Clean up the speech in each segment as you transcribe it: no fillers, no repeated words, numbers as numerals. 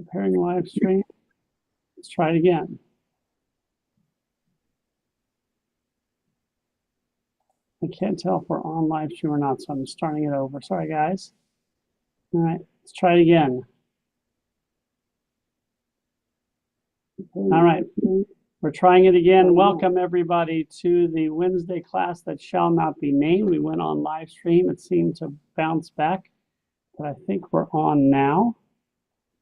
Preparing live stream. Let's try it again. I can't tell if we're on live stream or not, so I'm starting it over. Sorry, guys. All right, let's try it again. All right, we're trying it again. Welcome, everybody, to the Wednesday class that shall not be named. We went on live stream. It seemed to bounce back, but I think we're on now.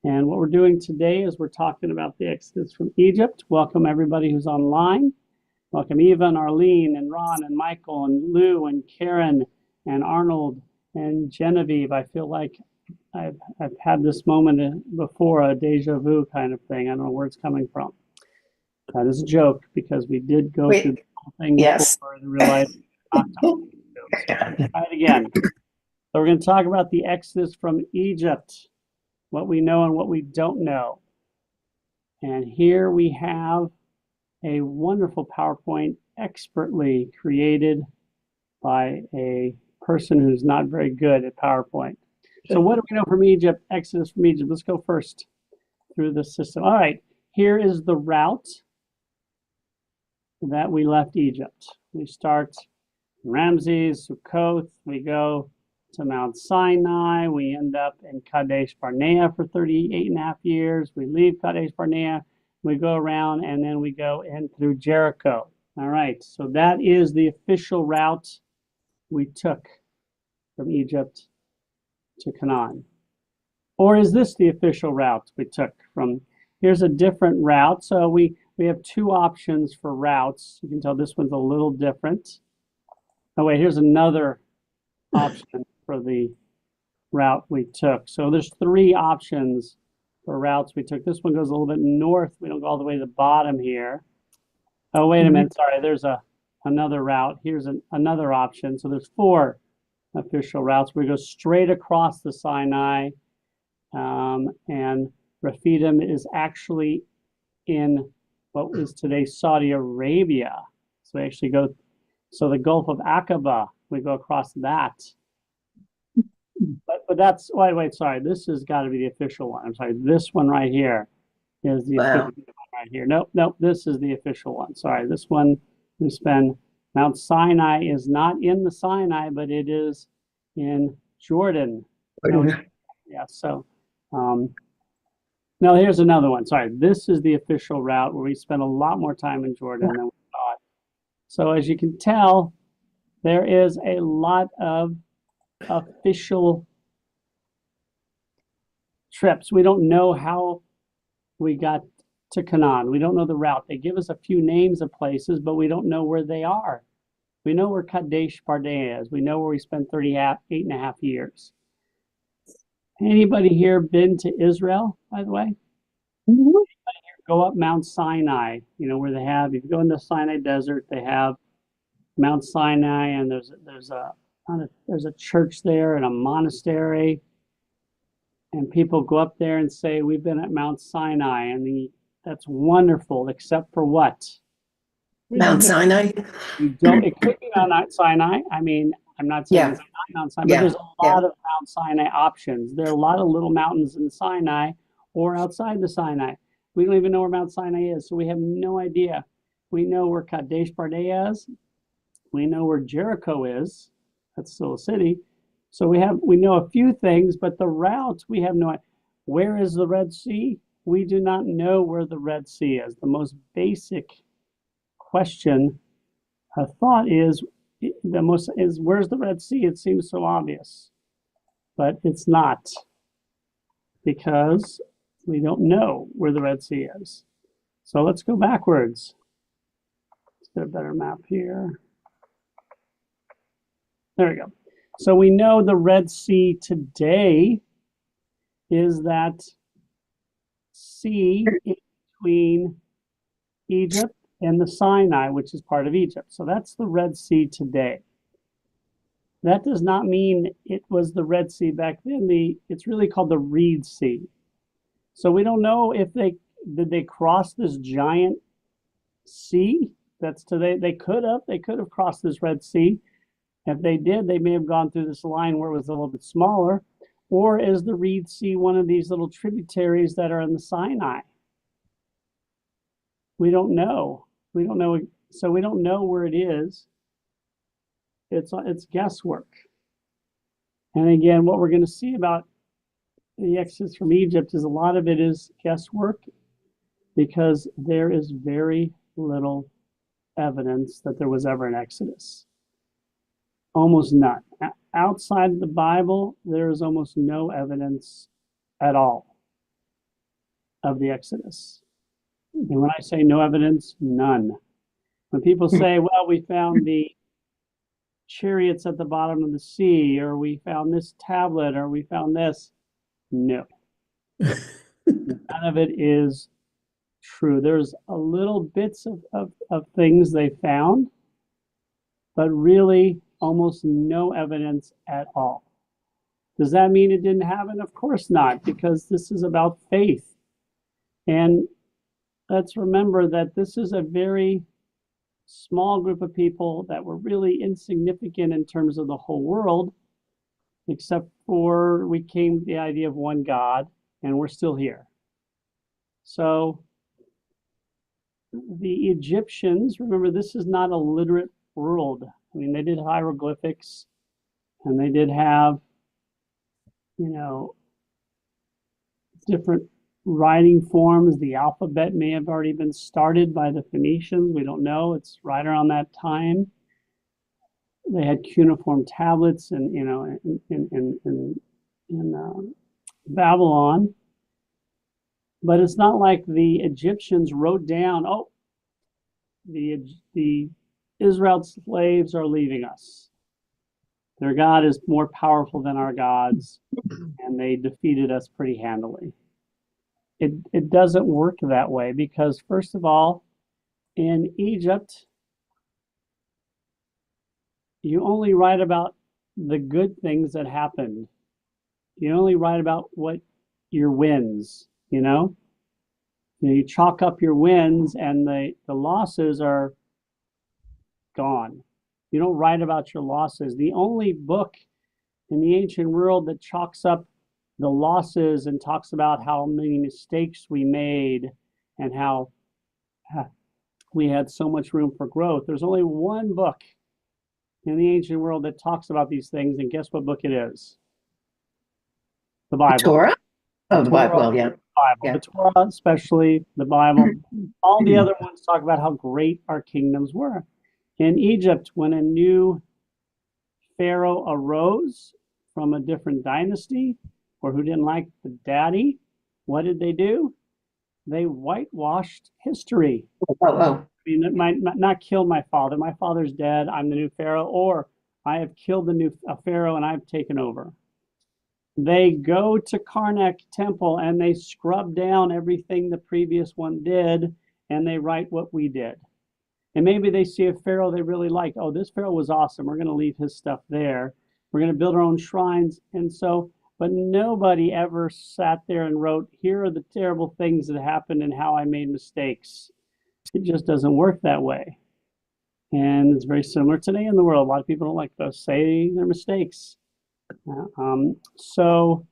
And what we're doing today is we're talking about the Exodus from Egypt. Welcome, everybody who's online. Welcome, Eva and Arlene and Ron and Michael and Lou and Karen and Arnold and Genevieve. I feel like I've had this moment before, a deja vu kind of thing. I don't know where it's coming from. That is a joke because we did go through the whole thing before and realized not talking. So try it again. So we're going to talk about the Exodus from Egypt, what we know and what we don't know. And here we have a wonderful PowerPoint expertly created by a person who's not very good at PowerPoint. So what do we know from Egypt, Exodus from Egypt? Let's go first through the system. All right, here is the route that we left Egypt. We start in Ramses, Succoth, we go to Mount Sinai, we end up in Kadesh Barnea for 38.5 years. We leave Kadesh Barnea, we go around, and then we go in through Jericho. All right, so that is the official route we took from Egypt to Canaan. Or is this the official route we took from? Here's a different route. So we have two options for routes. You can tell this one's a little different. Oh wait, here's another option for the route we took. So there's three options for routes we took. This one goes a little bit north. We don't go all the way to the bottom here. Oh, wait a minute. Sorry, there's another route. Here's another option. So there's four official routes. We go straight across the Sinai, and Rephidim is actually in what is today Saudi Arabia. So we actually go, so the Gulf of Aqaba, we go across that. But that's, wait, sorry, this has got to be the official one. I'm sorry, this one right here is the official one right here. Nope, this is the official one. Sorry, this one we spend, Mount Sinai is not in the Sinai, but it is in Jordan. Yeah, so, no, here's another one. Sorry, this is the official route where we spent a lot more time in Jordan than we thought. So as you can tell, there is a lot of official trips. We don't know how we got to Canaan. We don't know the route. They give us a few names of places, but we don't know where they are. We know where Kadesh Barnea is. We know where we spent 38.5 years. Anybody here been to Israel, by the way? Anybody here go up Mount Sinai, you know, where they have, if you go in the Sinai desert, they have Mount Sinai, and there's a church there and a monastery, and people go up there and say, we've been at Mount Sinai, and that's wonderful, except for what? Mount Sinai? You don't, it could be Mount Sinai. I mean, I'm not saying it's not Mount Sinai, but there's a lot of Mount Sinai options. There are a lot of little mountains in Sinai or outside the Sinai. We don't even know where Mount Sinai is, so we have no idea. We know where Kadesh Barnea is. We know where Jericho is. That's still a city. So we know a few things, but the routes we have no idea. Where is the Red Sea? We do not know where the Red Sea is. The most basic question, a thought is where's the Red Sea? It seems so obvious, but it's not, because we don't know where the Red Sea is. So let's go backwards. Let's get a better map here. There we go. So we know the Red Sea today is that sea in between Egypt and the Sinai, which is part of Egypt. So that's the Red Sea today. That does not mean it was the Red Sea back then. It's really called the Reed Sea. So we don't know if did they cross this giant sea that's today. They could have crossed this Red Sea. If they did, they may have gone through this line where it was a little bit smaller, Or is the Reed Sea one of these little tributaries that are in the Sinai? We don't know. We don't know. So we don't know where it is. It's guesswork. And again, what we're going to see about the Exodus from Egypt is a lot of it is guesswork because there is very little evidence that there was ever an Exodus. Almost none. Outside of the Bible, there is almost no evidence at all of the Exodus. And when I say no evidence, none. When people say, well, we found the chariots at the bottom of the sea, or we found this tablet, or we found this, no. None of it is true. There's a little bits of things they found, but really almost no evidence at all. Does that mean it didn't happen? Of course not, because this is about faith. And let's remember that this is a very small group of people that were really insignificant in terms of the whole world, except for we came to the idea of one God, and we're still here. So the Egyptians, remember, this is not a literate world. I mean, they did hieroglyphics, and they did have, different writing forms. The alphabet may have already been started by the Phoenicians. We don't know. It's right around that time. They had cuneiform tablets in Babylon. But it's not like the Egyptians wrote down, oh, the Israel slaves are leaving us. Their God is more powerful than our gods, and they defeated us pretty handily. It doesn't work that way because, first of all, in Egypt, you only write about the good things that happened. You only write about what your wins, you chalk up your wins and the losses are gone. You don't write about your losses. The only book in the ancient world that chalks up the losses and talks about how many mistakes we made and how we had so much room for growth. There's only one book in the ancient world that talks about these things, and guess what book it is? The Bible. The Torah? Oh, the Bible, well, yeah. Bible. Yeah. The Torah, especially the Bible. All the other ones talk about how great our kingdoms were. In Egypt, when a new pharaoh arose from a different dynasty or who didn't like the daddy, what did they do? They whitewashed history. Oh. I mean, it might not kill my father. My father's dead. I'm the new pharaoh, or I have killed the new pharaoh and I've taken over. They go to Karnak temple and they scrub down everything the previous one did, and they write what we did. And maybe they see a pharaoh they really like. Oh, this pharaoh was awesome. We're going to leave his stuff there. We're going to build our own shrines. And so, but nobody ever sat there and wrote, here are the terrible things that happened and how I made mistakes. It just doesn't work that way. And it's very similar today in the world. A lot of people don't like to say their mistakes. So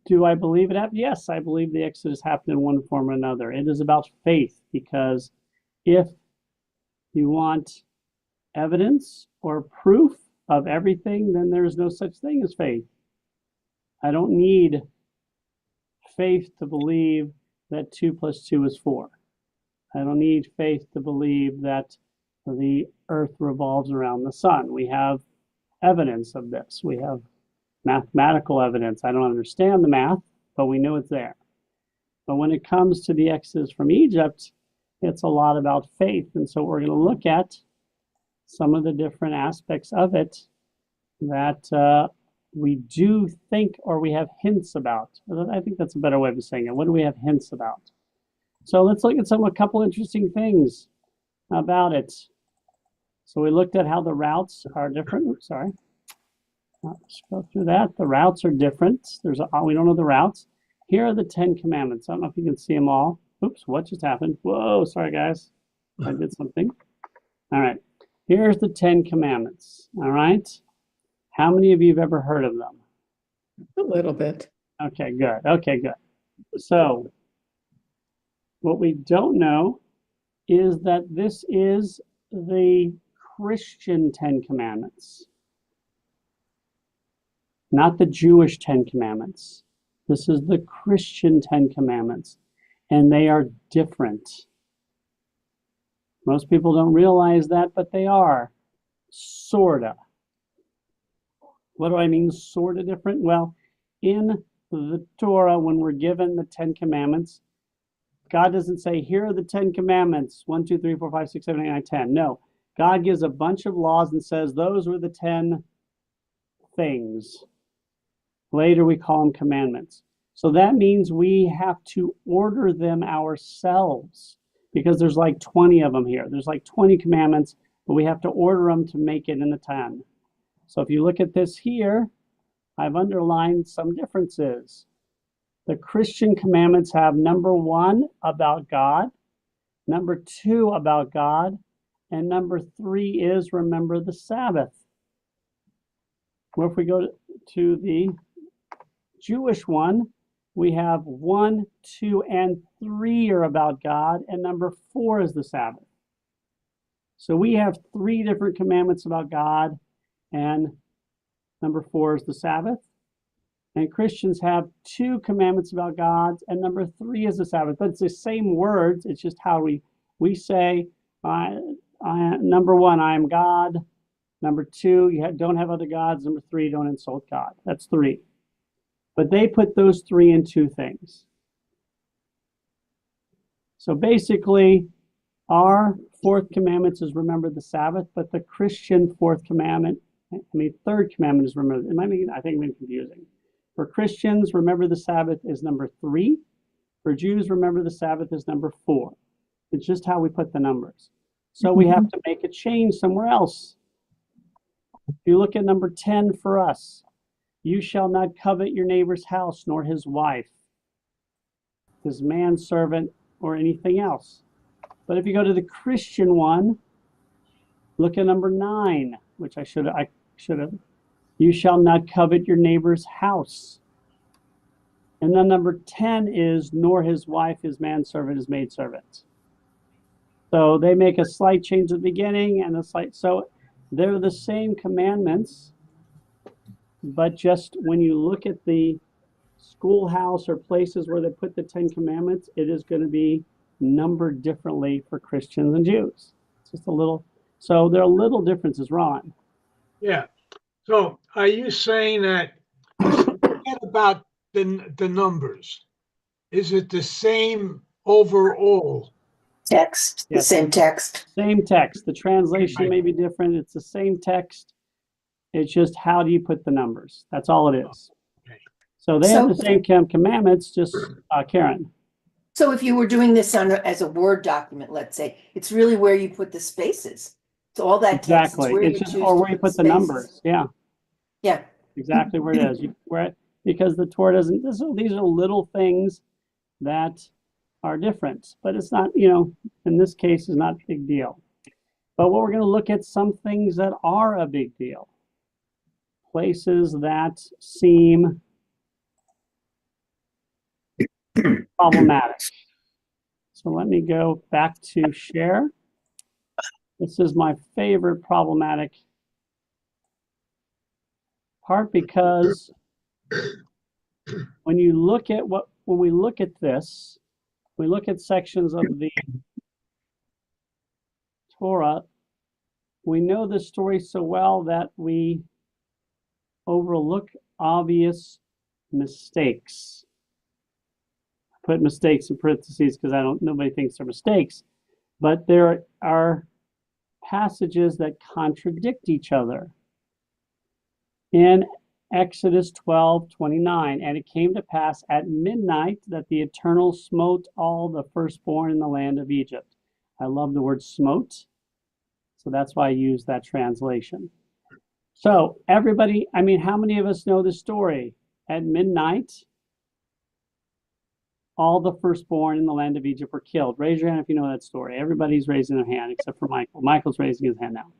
do I believe it happened? Yes, I believe the Exodus happened in one form or another. It is about faith, because if you want evidence or proof of everything, then there's no such thing as faith. I don't need faith to believe that 2 + 2 is 4. I don't need faith to believe that the earth revolves around the sun. We have evidence of this. We have mathematical evidence. I don't understand the math, but we know it's there. But when it comes to the Exodus from Egypt, it's a lot about faith. And so we're going to look at some of the different aspects of it that we do think, or we have hints about. I think that's a better way of saying it. What do we have hints about? So let's look at a couple interesting things about it. So we looked at how the routes are different. Oops, sorry. Let's go through that. The routes are different. We don't know the routes. Here are the 10 commandments. I don't know if you can see them all. Oops, what just happened? Whoa, sorry guys. I did something. All right. Here's the 10 commandments. All right. How many of you have ever heard of them? A little bit. Okay, good. Okay, good. So what we don't know is that this is the Christian Ten Commandments, not the Jewish Ten Commandments. This is the Christian Ten Commandments, and they are different. Most people don't realize that, but they are. Sorta. What do I mean, sorta different? Well, in the Torah, when we're given the Ten Commandments, God doesn't say, here are the 10 commandments, 1, 2, 3, 4, 5, 6, 7, 8, 9, 10. No, God gives a bunch of laws and says, those were the 10 things. Later, we call them commandments. So that means we have to order them ourselves because there's like 20 of them here. There's like 20 commandments, but we have to order them to make it in the 10. So if you look at this here, I've underlined some differences. The Christian commandments have number 1 about God, number 2 about God, and number 3 is remember the Sabbath. Well, if we go to the Jewish one, we have 1, 2, and 3 are about God, and number 4 is the Sabbath. So we have 3 different commandments about God, and number 4 is the Sabbath. And Christians have 2 commandments about God, and number 3 is the Sabbath. But it's the same words. It's just how we say, number 1, I am God. Number 2, you don't have other gods. Number 3, don't insult God. That's 3. But they put those 3 in 2 things. So basically, our 4th commandment is remember the Sabbath, but the Christian 4th commandment, 3rd commandment is remember. I think it's confusing. For Christians, remember the Sabbath is number 3. For Jews, remember the Sabbath is number 4. It's just how we put the numbers. So we have to make a change somewhere else. If you look at number 10 for us, you shall not covet your neighbor's house, nor his wife, his manservant, or anything else. But if you go to the Christian one, look at number 9, which I should have. You shall not covet your neighbor's house. And then number 10 is, nor his wife, his manservant, his maidservant. So they make a slight change at the beginning and so they're the same commandments, but just when you look at the schoolhouse or places where they put the 10 commandments, it is going to be numbered differently for Christians and Jews. It's just a little, so there are little differences, Ron. Yeah. So are you saying that, forget about the numbers, is it the same overall? Text, the Yes. same text. Same text. The translation Right. may be different. It's the same text. It's just how do you put the numbers? That's all it is. Okay. So they have the same commandments, just Karen. So if you were doing this as a Word document, let's say, it's really where you put the spaces. So all that text is Exactly. where It's you just choose or to where you put put the spaces. numbers. Yeah. Yeah. Exactly where it is. Because the Torah doesn't. These are little things that are different, but it's not. In this case, is not a big deal. But what we're going to look at some things that are a big deal. Places that seem problematic. So let me go back to share. This is my favorite problematic part because when we look at this, we look at sections of the Torah, we know the story so well that we overlook obvious mistakes. I put mistakes in parentheses because nobody thinks they're mistakes, but there are passages that contradict each other. In Exodus 12:29, and it came to pass at midnight that the Eternal smote all the firstborn in the land of Egypt. I love the word smote, so that's why I use that translation. So everybody, how many of us know the story? At midnight, all the firstborn in the land of Egypt were killed. Raise your hand if you know that story. Everybody's raising their hand except for Michael. Michael's raising his hand now.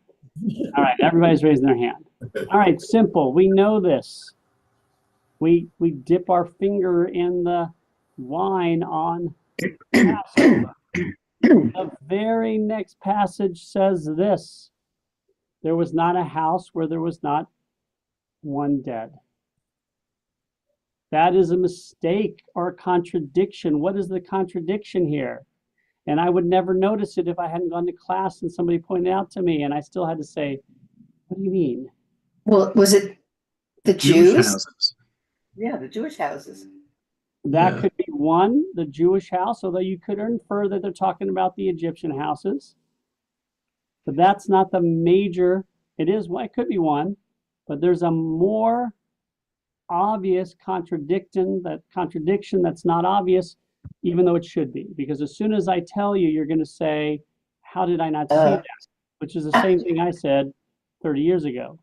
All right, everybody's raising their hand. All right, simple. We know this. We dip our finger in the wine on Passover. The very next passage says this: there was not a house where there was not one dead. That is a mistake or a contradiction. What is the contradiction here? And I would never notice it if I hadn't gone to class and somebody pointed out to me, and I still had to say, what do you mean? Well, was it the Jewish Jews? houses. Yeah, the Jewish houses. That Yeah. could be one, the Jewish house, although you could infer that they're talking about the Egyptian houses. But that's not the major. It is, well, it could be one, but there's a more obvious contradiction that's not obvious, even though it should be. Because as soon as I tell you, you're going to say, how did I not see that? Which is the same thing I said 30 years ago.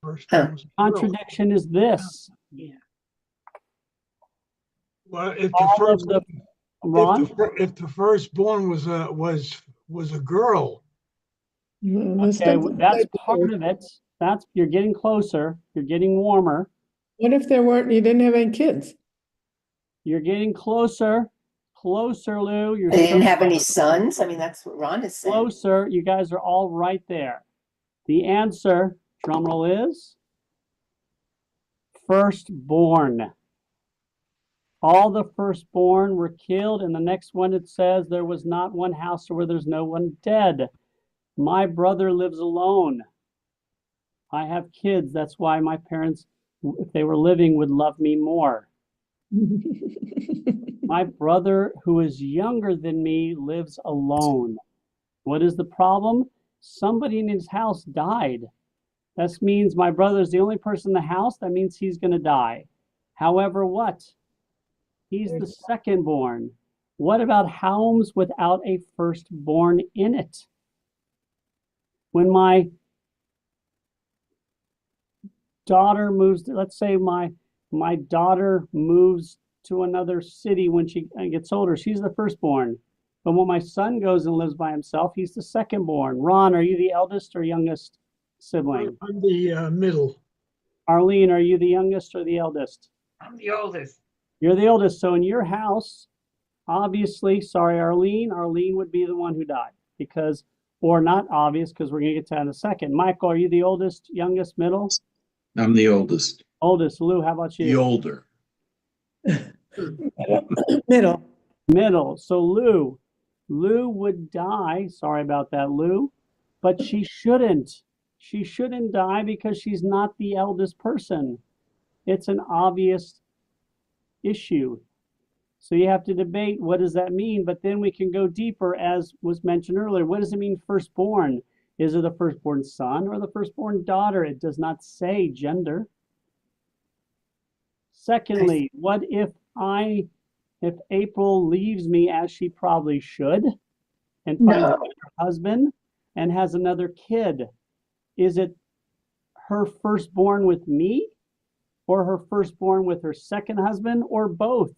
First Huh. one was a girl. Contradiction is this. Well, if the All of first, the, Ron, if the firstborn was a girl, okay, that's part of it. That's, you're getting closer. You're getting warmer. What if there weren't, you didn't have any kids? You're getting closer. Closer, Lou. You're They didn't so have any sons. I mean, that's what Ron is saying. closer. You guys are all right there. The answer, drumroll, is firstborn. All the firstborn were killed. And the next one, it says there was not one house where there's no one dead. My brother lives alone. I have kids. That's why my parents, if they were living, would love me more. My brother, who is younger than me, lives alone. What is the problem? Somebody in his house died. That means my brother's the only person in the house. That means he's going to die. However, what? He's the secondborn. What about homes without a firstborn in it? When my daughter moves, let's say my daughter moves to another city when she gets older, she's the firstborn. But when my son goes and lives by himself, he's the secondborn. Ron, are you the eldest or youngest sibling? I'm the middle. Arlene, are you the youngest or the eldest? I'm the oldest. You're the oldest. So in your house, obviously, sorry, Arlene would be the one who died because, or not obvious, because we're going to get to that in a second. Michael, are you the oldest, youngest, middle? I'm the oldest, Oldest. Lou, how about the you? older. Middle. Middle. So Lou would die. Sorry about that, Lou. But she shouldn't. She shouldn't die because she's not the eldest person. It's an obvious issue. So you have to debate what does that mean, but then we can go deeper, as was mentioned earlier. What does it mean firstborn? Is it the firstborn son or the firstborn daughter? It does not say gender. Secondly, what if April leaves me, as she probably should, and finds No. another husband and has another kid? Is it her firstborn with me or her firstborn with her second husband or both?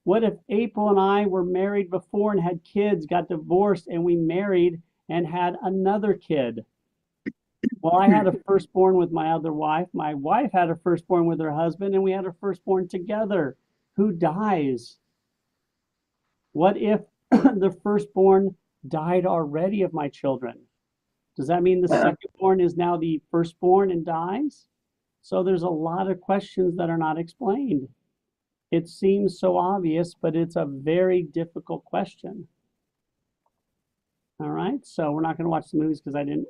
What if April and I were married before and had kids, got divorced, and we married and had another kid? Well, I had a firstborn with my other wife. My wife had a firstborn with her husband, and we had a firstborn together. Who dies? What if the firstborn died already of my children? Does that mean the secondborn is now the firstborn and dies? So there's a lot of questions that are not explained. It seems so obvious, but it's a very difficult question. All right, so we're not going to watch the movies because I didn't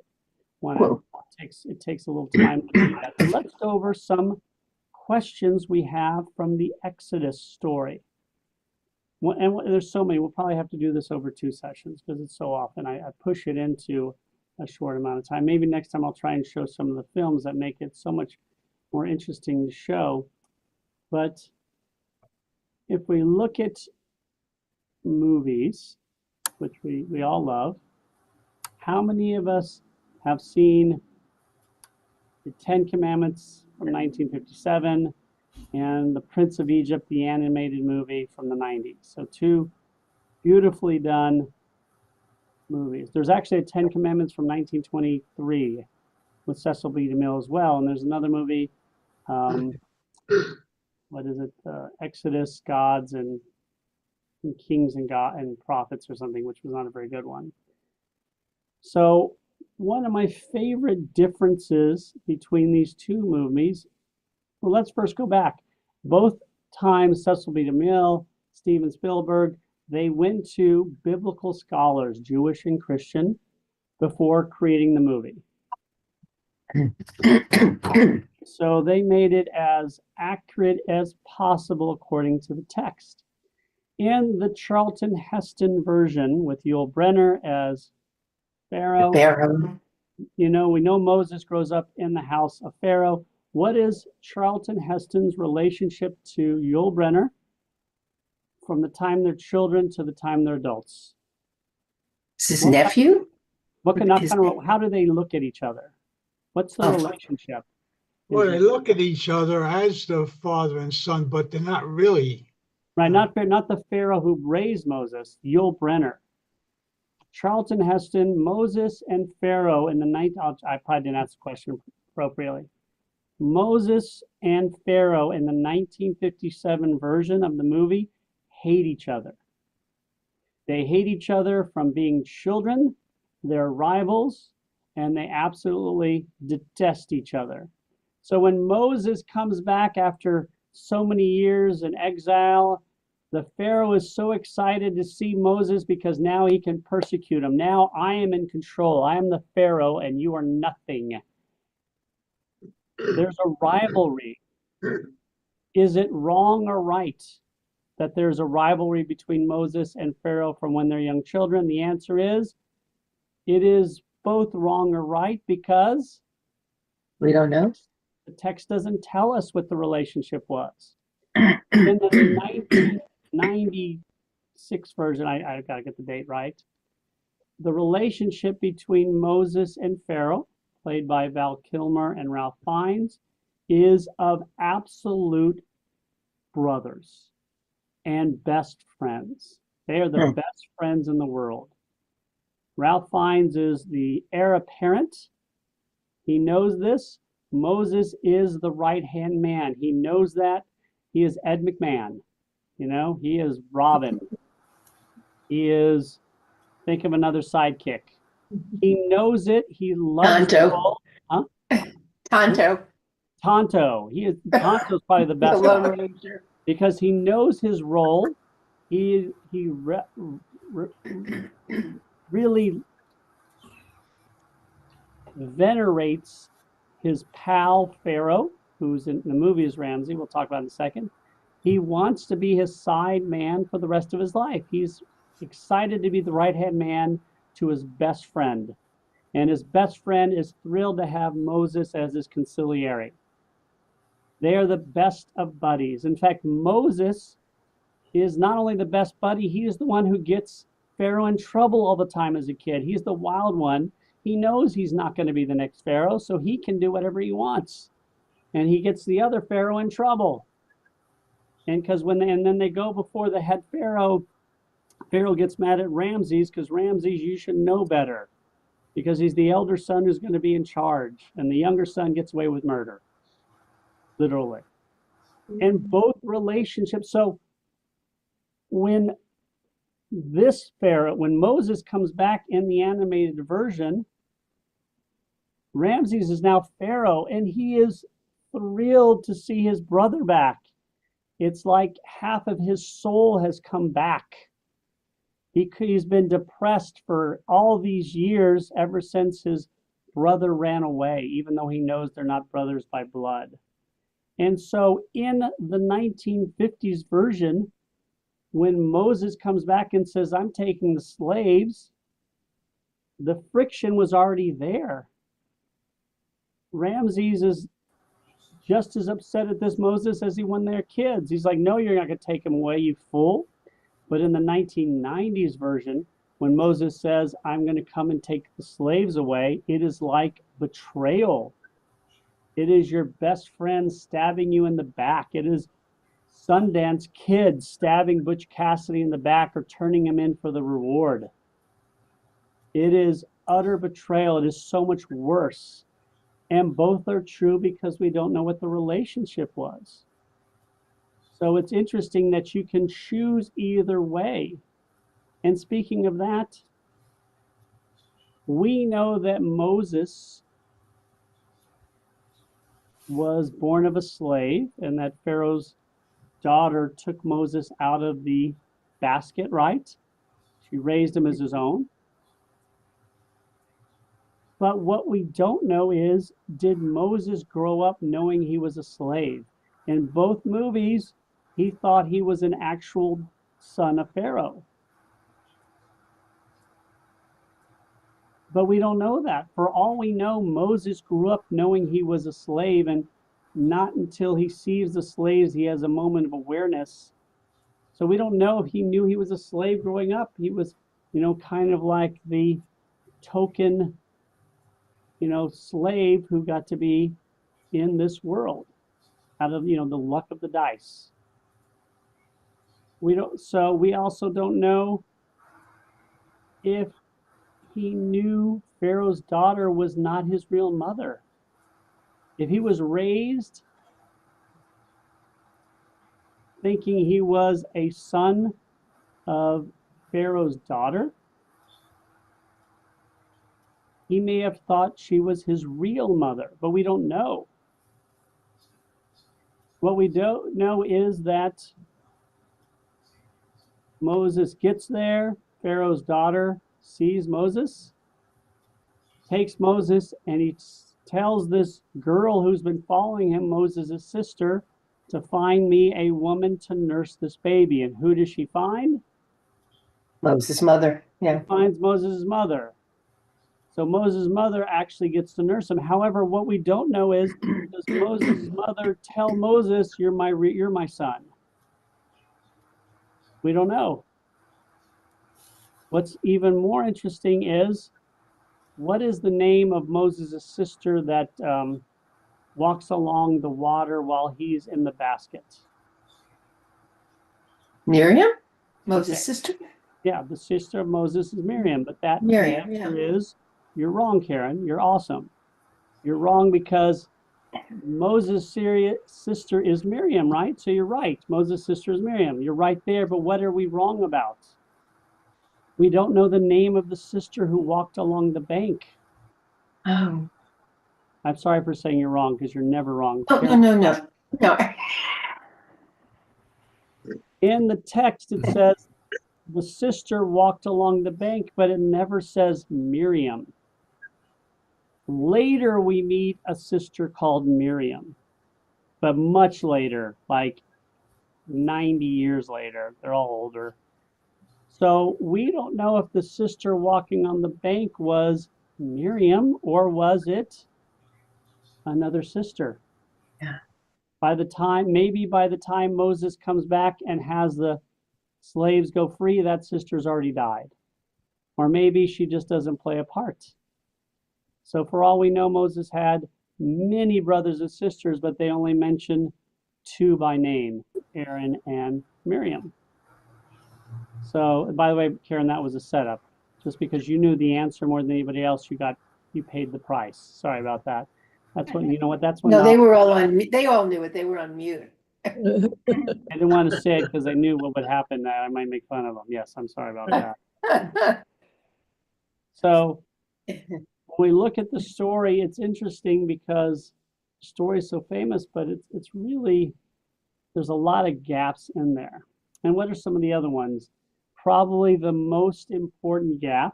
want to. It takes a little time to do that. So let's go over some questions we have from the Exodus story. And there's so many. We'll probably have to do this over 2 sessions because it's so often. I push it into a short amount of time. Maybe next time I'll try and show some of the films that make it so much more interesting to show. But if we look at movies, which we all love, how many of us have seen the Ten Commandments from 1957 and The Prince of Egypt, the animated movie from the 90s? So 2 beautifully done movies. There's actually a Ten Commandments from 1923 with Cecil B. DeMille as well. And there's another movie what is it? Exodus, Gods, and Kings and God and Prophets or something, which was not a very good one. So one of my favorite differences between these two movies, well, let's first go back. Both times, Cecil B. DeMille, Steven Spielberg, they went to biblical scholars, Jewish and Christian, before creating the movie. So they made it as accurate as possible according to the text. In the Charlton Heston version with Yul Brynner as Pharaoh, we know Moses grows up in the house of Pharaoh. What is Charlton Heston's relationship to Yul Brynner from the time they're children to the time they're adults? Is his nephew? How do they look at each other? What's the relationship? Well, they look at each other as the father and son, but they're not really. Right, not the Pharaoh who raised Moses, Yul Brynner. Charlton Heston, Moses and Pharaoh in the night. I probably didn't ask the question appropriately. Moses and Pharaoh in the 1957 version of the movie hate each other. They hate each other from being children, they're rivals, and they absolutely detest each other. So when Moses comes back after so many years in exile, the Pharaoh is so excited to see Moses because now he can persecute him. Now I am in control. I am the Pharaoh and you are nothing. There's a rivalry. Is it wrong or right that there's a rivalry between Moses and Pharaoh from when they're young children? The answer is, it is both wrong or right because we don't know. The text doesn't tell us what the relationship was. In the 1996 version, I got to get the date right, the relationship between Moses and Pharaoh, played by Val Kilmer and Ralph Fiennes, is of absolute brothers and best friends. They are the best friends in the world. Ralph Fiennes is the heir apparent. He knows this. Moses is the right-hand man. He knows that. He is Ed McMahon. He is Robin. He is, think of another sidekick. He knows it. He loves Tonto. Huh? Tonto. Tonto's probably the best one because he knows his role. He really venerates his pal Pharaoh, who's in the movie is Ramsey. We'll talk about in a second. He wants to be his side man for the rest of his life. He's excited to be the right-hand man to his best friend. And his best friend is thrilled to have Moses as his consigliere. They are the best of buddies. In fact, Moses is not only the best buddy, he is the one who gets Pharaoh in trouble all the time as a kid. He's the wild one. He knows he's not going to be the next Pharaoh, so he can do whatever he wants. And he gets the other Pharaoh in trouble. And then they go before the head Pharaoh. Pharaoh gets mad at Ramses because Ramses, you should know better, because he's the elder son who's going to be in charge, and the younger son gets away with murder, literally. And both relationships. So when Moses comes back in the animated version, Ramses is now Pharaoh, and he is thrilled to see his brother back. It's like half of his soul has come back. He's been depressed for all these years, ever since his brother ran away, even though he knows they're not brothers by blood. And so in the 1950s version, when Moses comes back and says, I'm taking the slaves, the friction was already there. Ramses is just as upset at this Moses as he won their kids. He's like, no, you're not going to take them away, you fool. But in the 1990s version, when Moses says, I'm going to come and take the slaves away, it is like betrayal. It is your best friend stabbing you in the back. It is Sundance Kid stabbing Butch Cassidy in the back or turning him in for the reward. It is utter betrayal. It is so much worse. And both are true because we don't know what the relationship was. So it's interesting that you can choose either way. And speaking of that, we know that Moses was born of a slave and that Pharaoh's daughter took Moses out of the basket, right? She raised him as his own. But what we don't know is, did Moses grow up knowing he was a slave? In both movies, he thought he was an actual son of Pharaoh. But we don't know that. For all we know, Moses grew up knowing he was a slave, and not until he sees the slaves, he has a moment of awareness. So we don't know if he knew he was a slave growing up. He was, kind of like the token, slave who got to be in this world out of, the luck of the dice. So we also don't know if he knew Pharaoh's daughter was not his real mother. If he was raised thinking he was a son of Pharaoh's daughter, he may have thought she was his real mother, but we don't know. What we don't know is that Moses gets there, Pharaoh's daughter sees Moses, takes Moses, and he tells this girl who's been following him, Moses' sister, to find me a woman to nurse this baby. And who does she find? Moses' mother. Yeah. She finds Moses' mother. So Moses' mother actually gets to nurse him. However, what we don't know is, does Moses' mother tell Moses, you're my son? We don't know. What's even more interesting is, what is the name of Moses' sister that walks along the water while he's in the basket? Miriam? Moses' Okay. sister? Yeah, the sister of Moses is Miriam, but that Miriam, answer is, you're wrong, Karen. You're awesome. You're wrong because Moses' sister is Miriam, right? So you're right. Moses' sister is Miriam. You're right there, but what are we wrong about? We don't know the name of the sister who walked along the bank. Oh. I'm sorry for saying you're wrong because you're never wrong. Oh, no. In the text, it says the sister walked along the bank, but it never says Miriam. Later, we meet a sister called Miriam, but much later, like 90 years later. They're all older. So we don't know if the sister walking on the bank was Miriam or was it another sister. Yeah. Maybe by the time Moses comes back and has the slaves go free, that sister's already died. Or maybe she just doesn't play a part. So for all we know, Moses had many brothers and sisters, but they only mention two by name, Aaron and Miriam. So, by the way, Karen, that was a setup. Just because you knew the answer more than anybody else, you paid the price. Sorry about that. That's what, that's when No, they were all they all knew it. They were on mute. I didn't want to say it because I knew what would happen. That I might make fun of them. Yes, I'm sorry about that. So when we look at the story, it's interesting because the story is so famous, but it's really, there's a lot of gaps in there. And what are some of the other ones? Probably the most important gap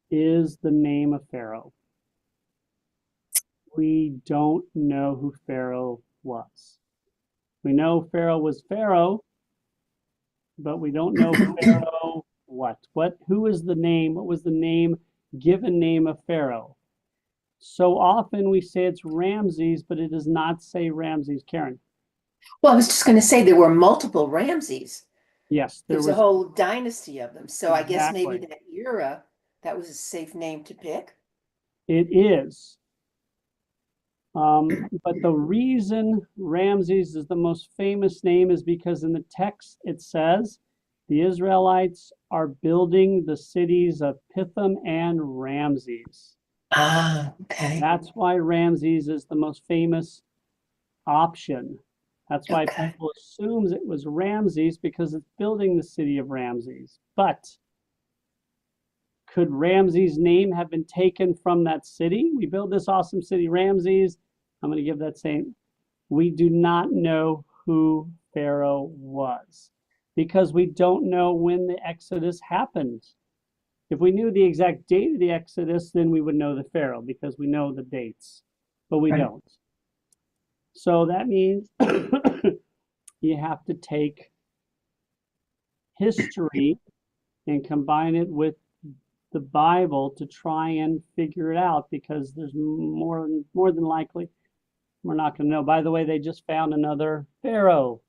is the name of Pharaoh. We don't know who Pharaoh was. We know Pharaoh was Pharaoh, but we don't know Pharaoh what. Who is the name? What was the given name of Pharaoh? So often we say it's Ramses, but it does not say Ramses. Karen. Well, I was just going to say there were multiple Ramses. Yes, There's a whole dynasty of them. So I guess maybe Exactly. that era, that was a safe name to pick. It is. But the reason Ramses is the most famous name is because in the text it says the Israelites are building the cities of Pithom and Ramses. Ah, okay. That's why Ramses is the most famous option. That's why Okay. people assumes it was Ramses because it's building the city of Ramses. But could Ramses' name have been taken from that city? We build this awesome city, Ramses. I'm going to give that same. We do not know who Pharaoh was because we don't know when the Exodus happened. If we knew the exact date of the Exodus, then we would know the Pharaoh because we know the dates, but we Right. don't. So that means you have to take history and combine it with the Bible to try and figure it out because there's more than likely we're not going to know. By the way, they just found another pharaoh.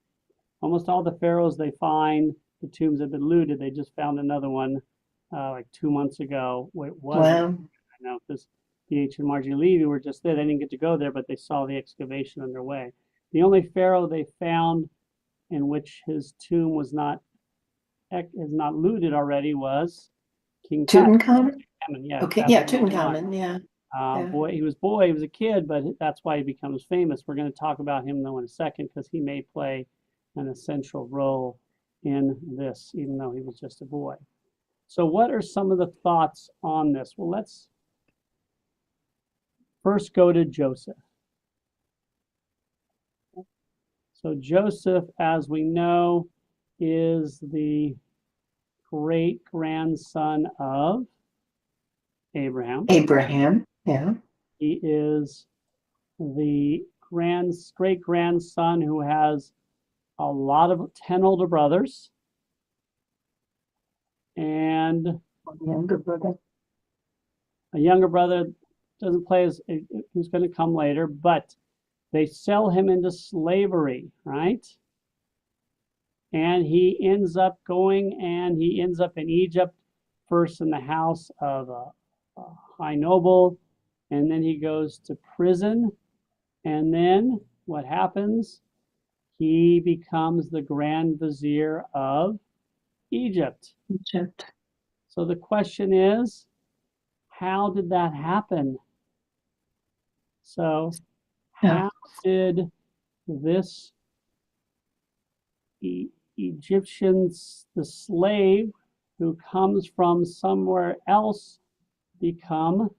Almost all the pharaohs they find, the tombs have been looted. They just found another one like 2 months ago. It wasn't. Wow. I know because DH and Margie Levy were just there. They didn't get to go there, but they saw the excavation underway. The only pharaoh they found in which his tomb was not is not looted already was King Tut. Tutankhamun? Yeah, Okay, yeah, definitely one. Tutankhamun, yeah. Yeah. Boy, he was a kid, but that's why he becomes famous. We're going to talk about him though in a second because he may play an essential role in this, even though he was just a boy. So what are some of the thoughts on this? Well, let's first go to Joseph. So Joseph, as we know, is the great grandson of Abraham. Abraham, yeah. He is the great grandson who has a lot of 10 older brothers and Younger brother. a younger brother doesn't play as who's going to come later, but they sell him into slavery, right? And he ends up in Egypt, first in the house of a high noble, and then he goes to prison. And then what happens? He becomes the Grand Vizier of Egypt. Egypt. So the question is, how did that happen? So how did this Egyptians, the slave who comes from somewhere else, become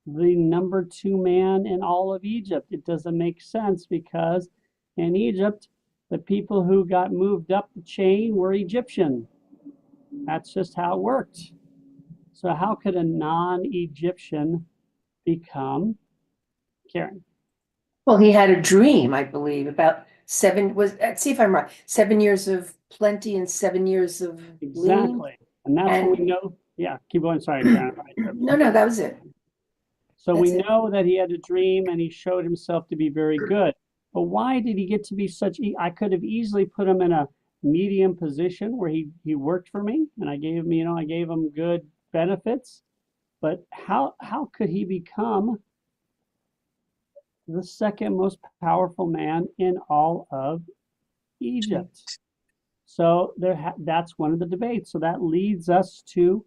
the number 2 man in all of Egypt? It doesn't make sense because in Egypt, the people who got moved up the chain were Egyptian. That's just how it worked. So how could a non-Egyptian become Karen? Well, he had a dream, I believe, about let's see if I'm right, 7 years of plenty and 7 years of lean. Exactly. And that's what we know. Yeah, keep going. Sorry, Karen. No, that was it. So we That's it. know that he had a dream and he showed himself to be very good. But why did he get to be such? I could have easily put him in a medium position where he worked for me and I gave him good benefits. But how could he become the second most powerful man in all of Egypt? So that's one of the debates. So that leads us to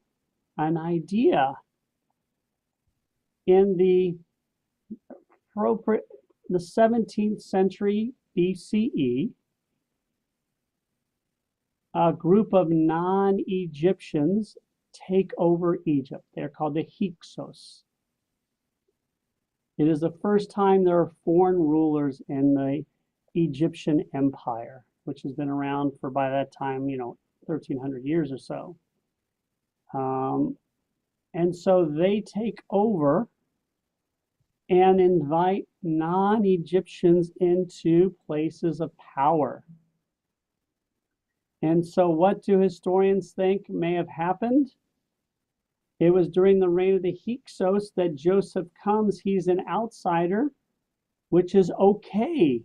an idea. In the 17th century BCE, a group of non-Egyptians take over Egypt. They're called the Hyksos. It is the first time there are foreign rulers in the Egyptian empire, which has been around for, by that time, 1,300 years or so. And so they take over and invite non-Egyptians into places of power. And so what do historians think may have happened? It was during the reign of the Hyksos that Joseph comes. He's an outsider, which is okay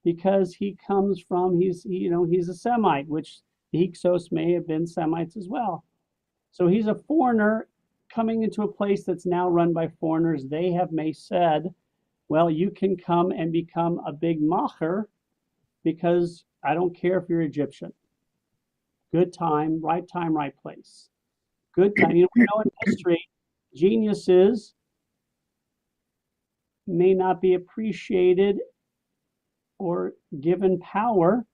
because he comes from, he's a Semite, which the Hyksos may have been Semites as well. So he's a foreigner coming into a place that's now run by foreigners. They have said, well, you can come and become a big macher because I don't care if you're Egyptian. Good time, right place. Good time. We know in history, geniuses may not be appreciated or given power,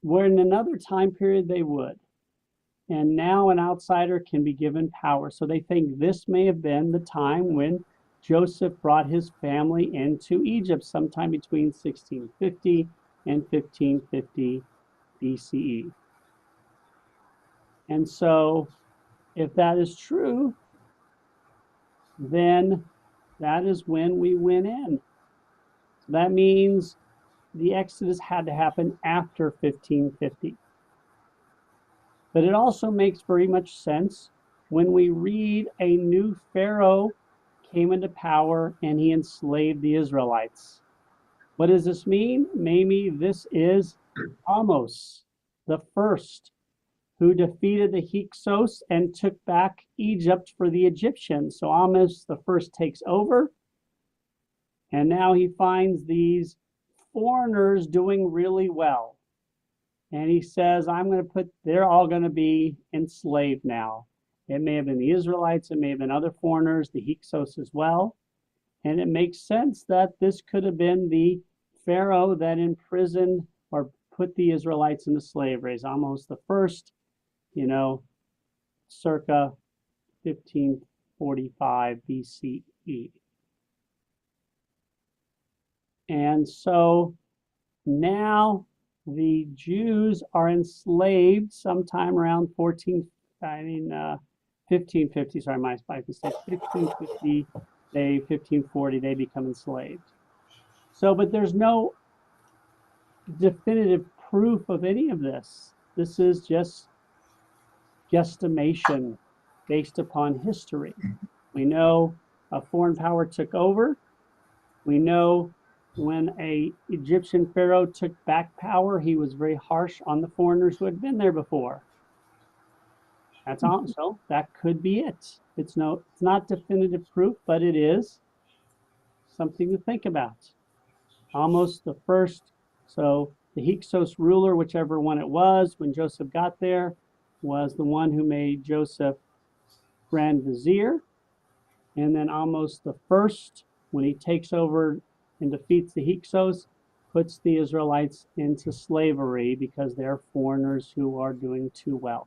where in another time period they would. And now an outsider can be given power. So they think this may have been the time when Joseph brought his family into Egypt, sometime between 1650 and 1550 BCE. And so if that is true, then that is when we went in. So that means the Exodus had to happen after 1550. But it also makes very much sense when we read a new Pharaoh came into power and he enslaved the Israelites. What does this mean? Maybe this is Ahmose, the first, who defeated the Hyksos and took back Egypt for the Egyptians. So Ahmose the first takes over, and now he finds these foreigners doing really well. And he says, they're all going to be enslaved now. It may have been the Israelites, it may have been other foreigners, the Hyksos as well. And it makes sense that this could have been the Pharaoh that imprisoned or put the Israelites into slavery. Ahmose the first, circa 1545 BCE. And so now the Jews are enslaved sometime around 1550, sorry, my mistake, 1550, 1540, they become enslaved. So, but there's no definitive proof of any of this. This is just guesstimation based upon history. We know a foreign power took over. We know when an Egyptian pharaoh took back power, he was very harsh on the foreigners who had been there before. That's also, that could be it. It's not definitive proof, but it is something to think about. Ahmose the first, so the Hyksos ruler, whichever one it was, when Joseph got there, was the one who made Joseph Grand Vizier. And then Ahmose the first, when he takes over and defeats the Hyksos, puts the Israelites into slavery because they're foreigners who are doing too well.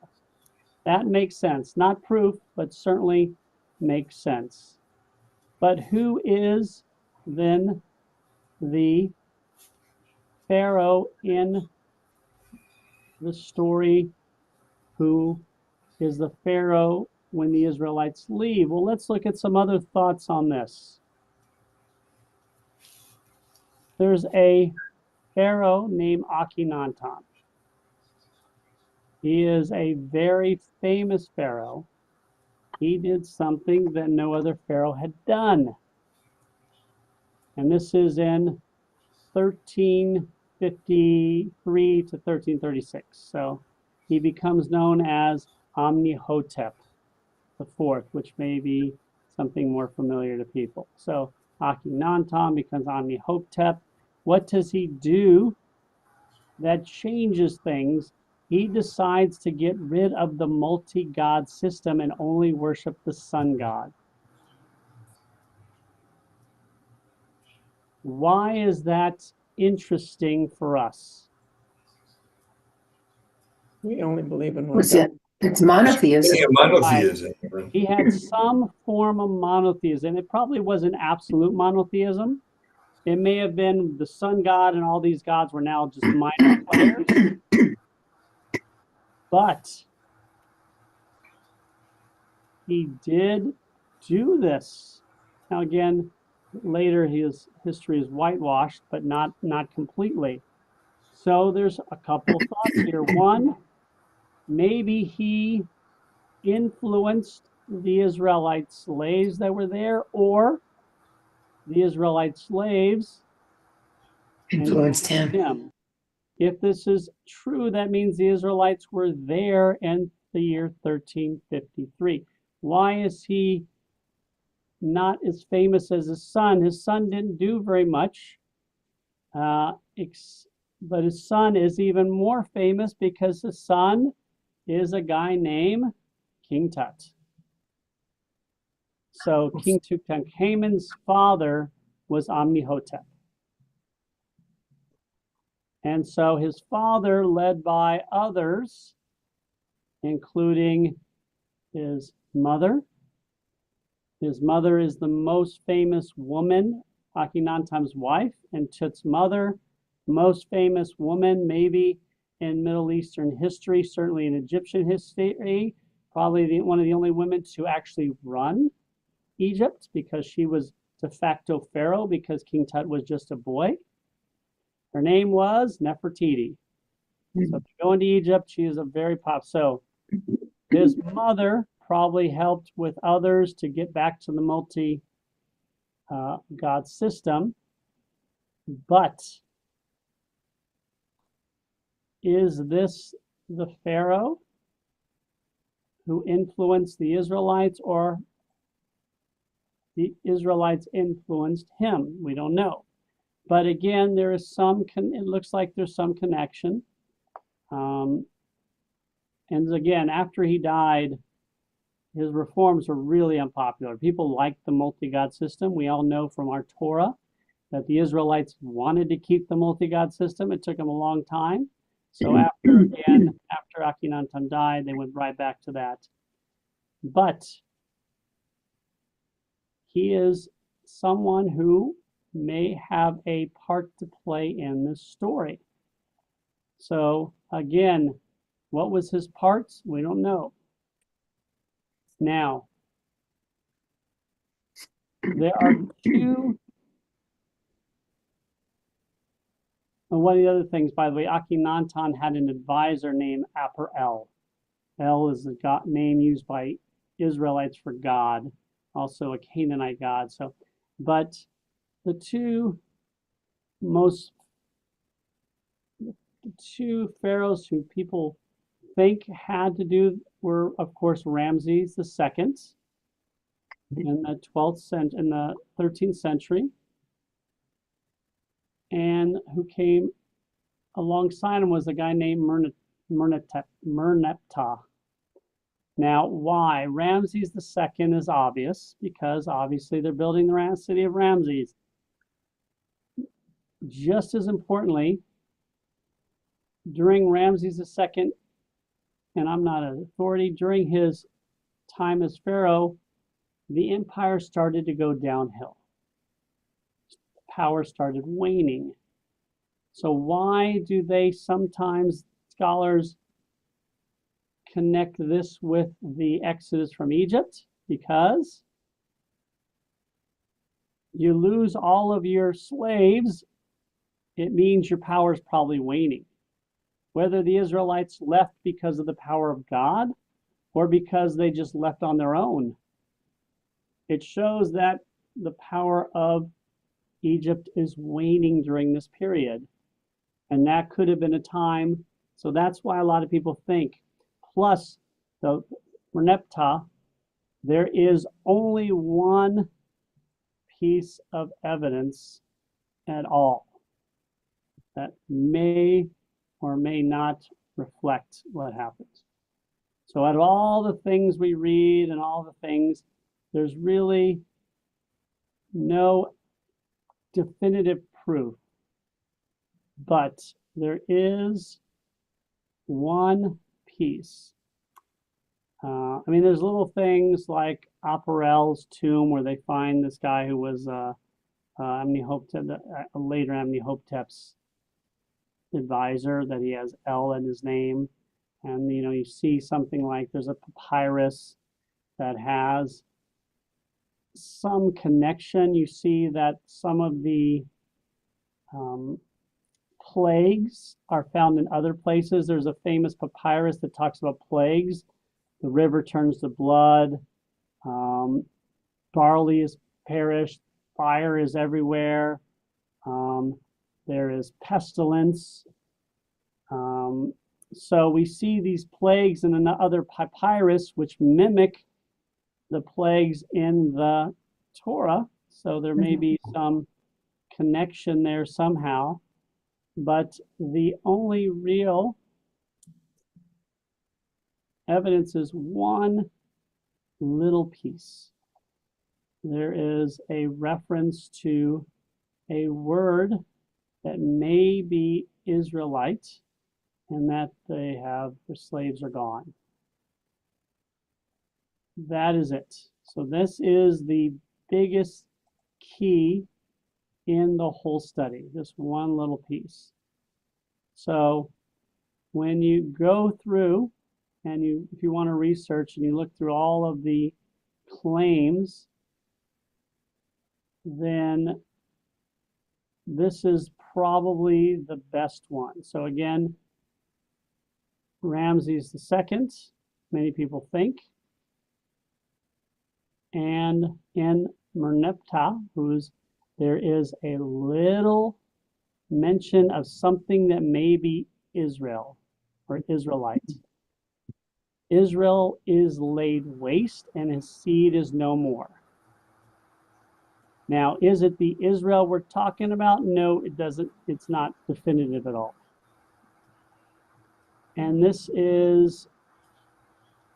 That makes sense. Not proof, but certainly makes sense. But who is then the Pharaoh in the story? Who is the Pharaoh when the Israelites leave? Well, let's look at some other thoughts on this. There's a Pharaoh named Akhenaten. He is a very famous Pharaoh. He did something that no other Pharaoh had done. And this is in 1353 to 1336. So he becomes known as Amenhotep IV, which may be something more familiar to people. So Akhenaten becomes Amenhotep. What does he do that changes things? He decides to get rid of the multi-god system and only worship the sun god. Why is that interesting for us? We only believe in one Was God. it? It's monotheism. Yeah, monotheism. He had some form of monotheism. It probably wasn't absolute monotheism. It may have been the sun god and all these gods were now just minor players. But he did do this. Now again, later his history is whitewashed, but not completely. So there's a couple of thoughts here. One, maybe he influenced the Israelite slaves that were there, or the Israelite slaves Influenced him. If this is true, that means the Israelites were there in the year 1353. Why is he not as famous as his son? His son didn't do very much, but his son is even more famous because his son is a guy named King Tut. So King Tutankhamun's father was Amenhotep. And so his father, led by others, including his mother. His mother is the most famous woman, Akhenaten's wife, and Tut's mother, most famous woman maybe in Middle Eastern history, certainly in Egyptian history, probably one of the only women to actually run Egypt because she was de facto pharaoh because King Tut was just a boy. Her name was Nefertiti. So if you go into Egypt, she is a very pop. So his mother probably helped with others to get back to the multi god system. But is this the Pharaoh who influenced the Israelites, or the Israelites influenced him? We don't know. But again, there is some, it looks like there's some connection. And again, after he died, his reforms were really unpopular. People liked the multi-god system. We all know from our Torah that the Israelites wanted to keep the multi-god system. It took them a long time. So after Akhenaten died, they went right back to that. But he is someone who may have a part to play in this story. So again, what was his parts? We don't know. Now, there are two. And one of the other things, by the way, Akhenaten had an advisor named Aper-El. El is the god, name used by Israelites for God, also a Canaanite god. So, but the two pharaohs who people think had to do were, of course, Ramses II in the 12th century, in the 13th century, and who came alongside him was a guy named Merneptah. Now, why? Ramses II is obvious, because obviously they're building the city of Ramses. Just as importantly, during Ramses II, and I'm not an authority, during his time as pharaoh, the empire started to go downhill. Power started waning. So why do they sometimes, scholars, connect this with the Exodus from Egypt? Because you lose all of your slaves, it means your power is probably waning. Whether the Israelites left because of the power of God or because they just left on their own, it shows that the power of Egypt is waning during this period. And that could have been a time. So that's why a lot of people think. Plus, the Merneptah, there is only one piece of evidence at all that may or may not reflect what happens. So out of all the things we read and all the things, there's really no definitive proof. But there is one piece. I mean, there's little things like Aper-El's tomb where they find this guy who was Amenhotep, later Amenhotep's advisor, that he has El in his name. And, you know, you see something like there's a papyrus that has some connection. You see that some of the plagues are found in other places. There's a famous papyrus that talks about plagues. The river turns to blood. Barley is perished. Fire is everywhere. There is pestilence. So we see these plagues in another papyrus which mimic the plagues in the Torah. So there may be some connection there somehow. But the only real evidence is one little piece. There is a reference to a word that may be Israelite and that their slaves are gone. That is it. So this is the biggest key in the whole study, this one little piece. So when you go through and if you want to research and you look through all of the claims, then this is probably the best one. So again, Ramses II, many people think, and in Merneptah, there is a little mention of something that may be Israel or Israelite. Israel is laid waste and his seed is no more. Now, is it the Israel we're talking about? No, it doesn't. It's not definitive at all. And this is,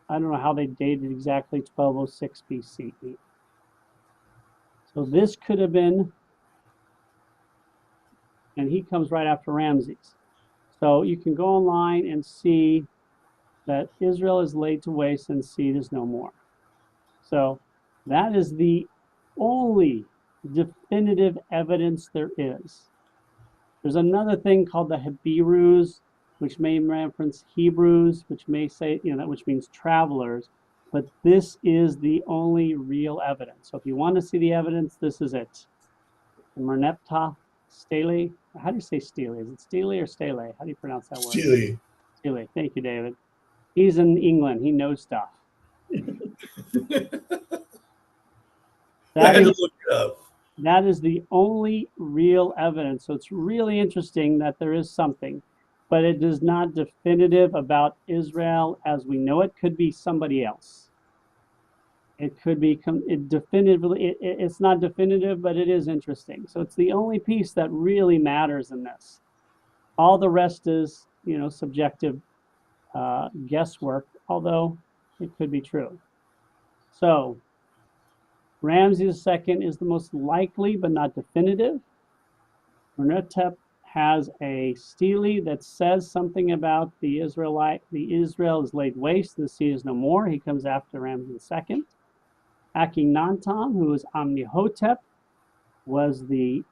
I don't know how they dated exactly, 1206 BCE. So this could have been, and he comes right after Ramses. So you can go online and see that Israel is laid to waste and seed is no more. So that is the only definitive evidence there is. There's another thing called the Hebrews, which may reference Hebrews, which may say, which means travelers, but this is the only real evidence. So if you want to see the evidence, this is it. Merneptah Stele. How do you say Stele? Is it Stele or Stele? How do you pronounce that word? Steely. Stele. Thank you, David. He's in England. He knows stuff. I had to look it up. That is the only real evidence. So it's really interesting that there is something, but it is not definitive about Israel as we know it. Could be somebody else. It could be definitively. It's not definitive, but it is interesting. So it's the only piece that really matters in this. All the rest is, subjective guesswork, although it could be true. So Ramses II is the most likely, but not definitive. Merneptah has a stele that says something about the Israel is laid waste, the sea is no more. He comes after Ramses II. Akhenaten, who is Amenhotep, was the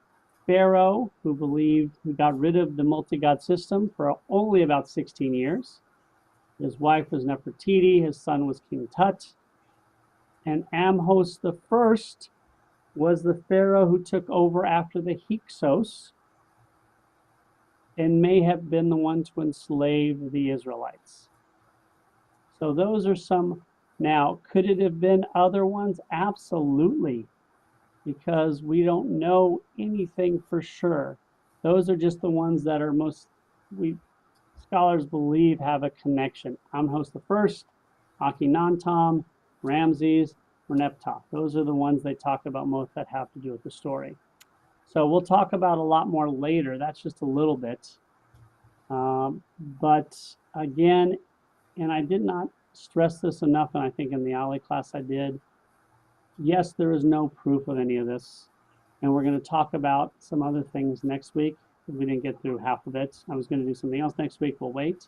pharaoh who got rid of the multi-god system for only about 16 years. His wife was Nefertiti, his son was King Tut. And Amhos I was the pharaoh who took over after the Hyksos and may have been the one to enslave the Israelites. So those are some. Now, could it have been other ones? Absolutely, because we don't know anything for sure. Those are just the ones that are scholars believe have a connection. Amhos I, Akhenaten, Ramses, Merneptah. Those are the ones they talk about most that have to do with the story. So we'll talk about a lot more later. That's just a little bit. But again, and I did not stress this enough, and I think in the Ali class I did. Yes, there is no proof of any of this. And we're going to talk about some other things next week. We didn't get through half of it. I was going to do something else next week. We'll wait.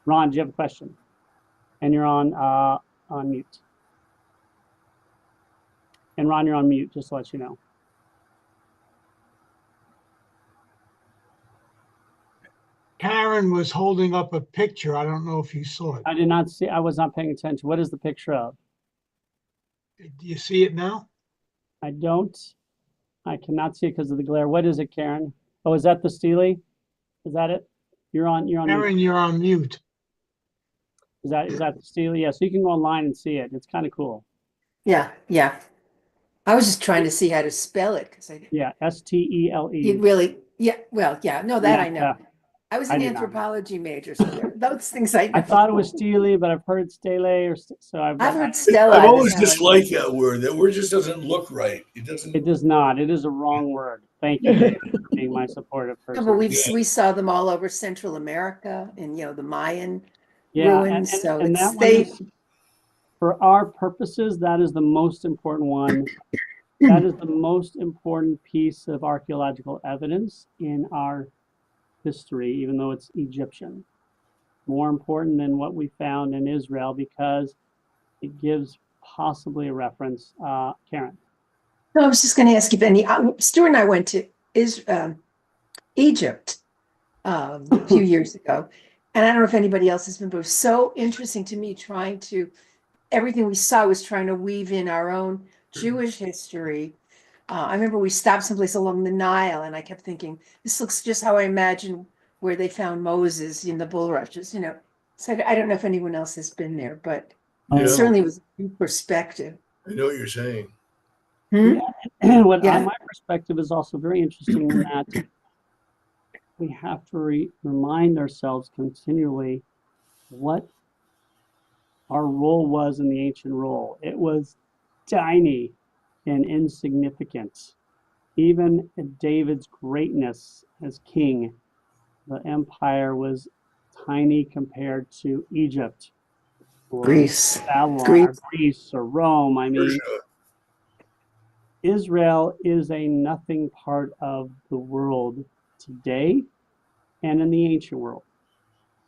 Ron, do you have a question? And you're on mute. And Ron, you're on mute, just to let you know. Karen was holding up a picture. I don't know if you saw it. I did not see, I was not paying attention. What is the picture of? Do you see it now? I don't. I cannot see it because of the glare. What is it, Karen? Oh, is that the stele? Is that it? You're on Karen, mute. you're on mute. Is that the stele? Yeah, so you can go online and see it. It's kind of cool. Yeah. I was just trying to see how to spell it because Yeah, Stele. it really, no, that I know. Yeah. I was I an did not know. anthropology major, so those things I know. I thought it was stele, but I've heard stele, so I've heard Stella. I've that's always how I- disliked that word. That word just doesn't look right. It doesn't. It does not. It is a wrong word. Thank you, David, for being my supportive No, person. but we saw them all over Central America and the Mayan Yeah, ruins. So and it's that one is, for our purposes, that is the most important one. That is the most important piece of archaeological evidence in our history, even though it's Egyptian. More important than what we found in Israel because it gives possibly a reference. Karen. No, I was just going to ask if any, Stuart and I went to Egypt a few years ago. And I don't know if anybody else has been, but it was so interesting to me everything we saw was trying to weave in our own Jewish history. I remember we stopped someplace along the Nile and I kept thinking, this looks just how I imagine where they found Moses in the bulrushes, So I don't know if anyone else has been there, but Yeah. it certainly was a new perspective. I know what you're saying. Hmm? My perspective is also very interesting in that we have to remind ourselves continually what our role was in the ancient role. It was tiny and insignificant. Even at David's greatness as king, the empire was tiny compared to Egypt or Greece. Babylon or Greece or Rome. I mean, Persia. Israel is a nothing part of the world today and in the ancient world.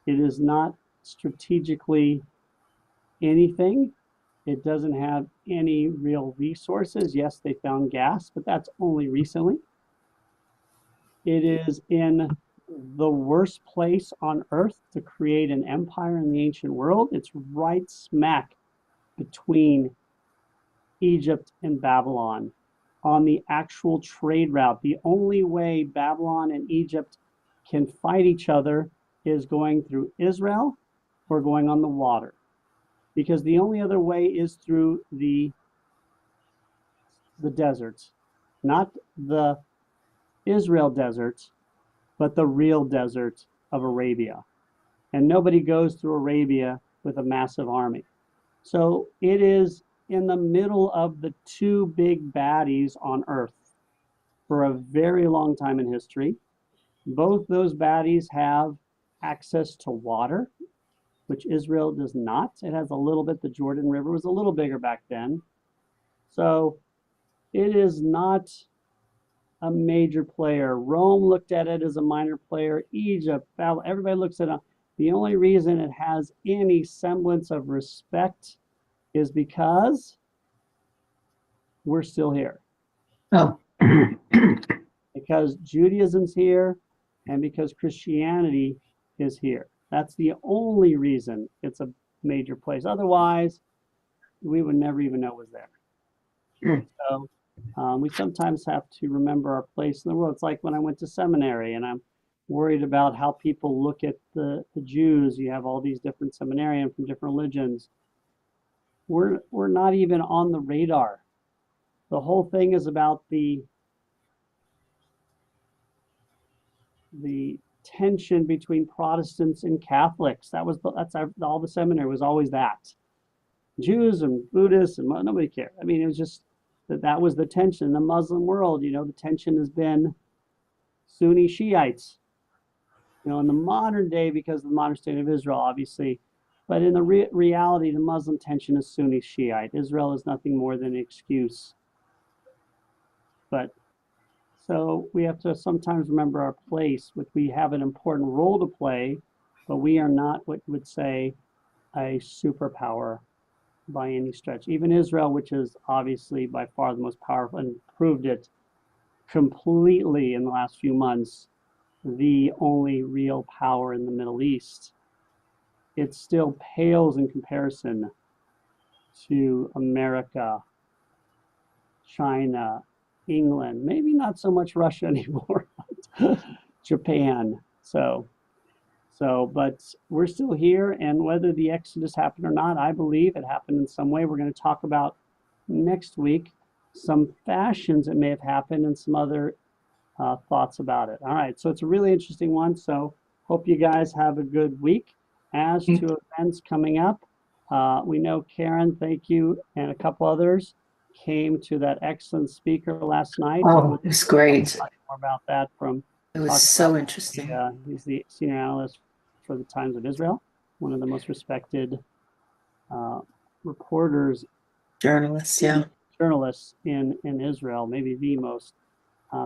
It is not strategically anything. It doesn't have any real resources. Yes, they found gas, but that's only recently. It is in the worst place on earth to create an empire in the ancient world. It's right smack between Egypt and Babylon on the actual trade route. The only way Babylon and Egypt can fight each other is going through Israel or going on the water, because the only other way is through the deserts, not the Israel desert, but the real desert of Arabia. And nobody goes through Arabia with a massive army. So it is in the middle of the two big baddies on earth for a very long time in history. Both those baddies have access to water, which Israel does not. It has a little bit. The Jordan River was a little bigger back then. So it is not a major player. Rome looked at it as a minor player. Egypt, Babylon, everybody looks at it. The only reason it has any semblance of respect is because we're still here. Oh. Because Judaism's here and because Christianity is here. That's the only reason it's a major place. Otherwise, we would never even know it was there. So we sometimes have to remember our place in the world. It's like when I went to seminary and I'm worried about how people look at the Jews. You have all these different seminarians from different religions. We're not even on the radar. The whole thing is about the tension between Protestants and Catholics. That's all the seminary was always that. Jews and Buddhists and nobody cared. I mean, it was just that was the tension in the Muslim world. The tension has been Sunni Shiites. In the modern day, because of the modern state of Israel, obviously, but in the reality, the Muslim tension is Sunni Shiite. Israel is nothing more than an excuse. But so we have to sometimes remember our place, which we have an important role to play, but we are not what you would say a superpower by any stretch. Even Israel, which is obviously by far the most powerful and proved it completely in the last few months, the only real power in the Middle East, it still pales in comparison to America, China, England, maybe not so much Russia anymore, but Japan. But we're still here, and whether the Exodus happened or not, I believe it happened in some way. We're going to talk about next week some fashions that may have happened and some other thoughts about it. All right, so it's a really interesting one. So hope you guys have a good week. As to events coming up, we know Karen, thank you, and a couple others came to that excellent speaker last night. Oh, it was great. More about that from. It was so interesting. He's the senior analyst for the Times of Israel, one of the most respected reporters, journalists in Israel, maybe the most.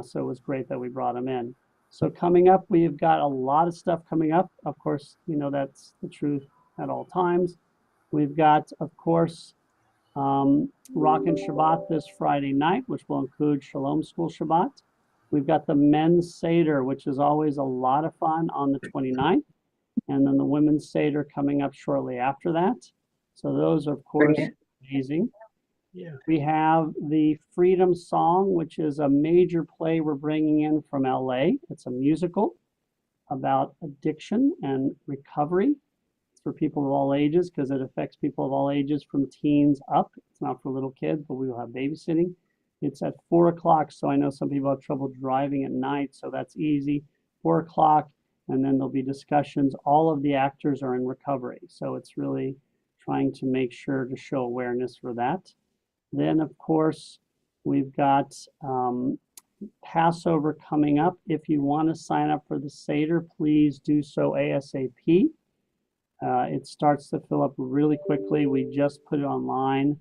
So it was great that we brought him in. So coming up, we've got a lot of stuff coming up. Of course, that's the truth at all times. We've got, of course, Rockin' Shabbat this Friday night, which will include Shalom School Shabbat. We've got the Men's Seder, which is always a lot of fun, on the 29th. And then the Women's Seder coming up shortly after that. So those are, of course, amazing. Yeah. We have the Freedom Song, which is a major play we're bringing in from LA. It's a musical about addiction and recovery. It's for people of all ages because it affects people of all ages from teens up. It's not for little kids, but we will have babysitting. It's at 4 o'clock, so I know some people have trouble driving at night, so that's easy. 4 o'clock, and then there'll be discussions. All of the actors are in recovery, so it's really trying to make sure to show awareness for that. Then, of course, we've got Passover coming up. If you want to sign up for the Seder, please do so ASAP. It starts to fill up really quickly. We just put it online.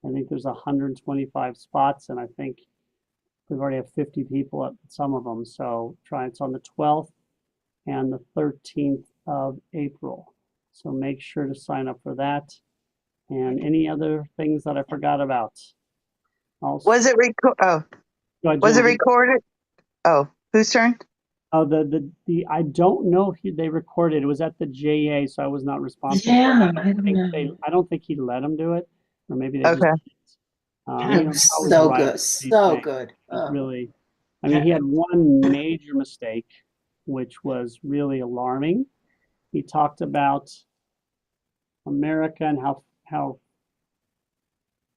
I think there's 125 spots, and I think we've already have 50 people at some of them. So it's on the 12th and the 13th of April. So make sure to sign up for that. And any other things that I forgot about? Also, Was it recorded? Oh, whose turn? Oh, I don't know if they recorded. It was at the JA, so I was not responsible. Yeah, I don't think he let them do it, or maybe they Okay. just. So good, so good. Really, I mean, he had one major mistake, which was really alarming. He talked about America and how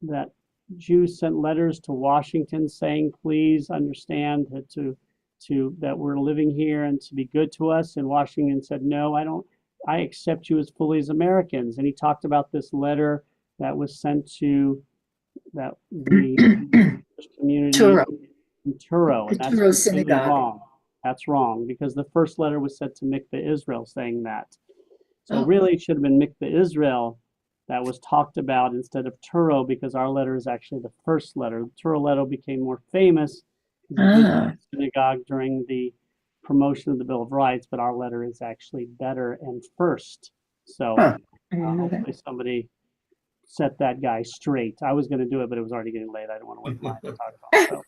that Jews sent letters to Washington saying, please understand that we're living here and to be good to us. And Washington said, no, I accept you as fully as Americans. And he talked about this letter that was sent to the community in Truro. And that's Truro completely Synagogue. wrong. That's wrong, because the first letter was sent to Mikveh Israel saying that. So really it should have been Mikveh Israel that was talked about instead of Truro, because our letter is actually the first letter. The Truro letter became more famous synagogue during the promotion of the Bill of Rights, but our letter is actually better and first. So hopefully somebody set that guy straight. I was going to do it, but it was already getting late. I didn't want to wait for mine to talk about. So,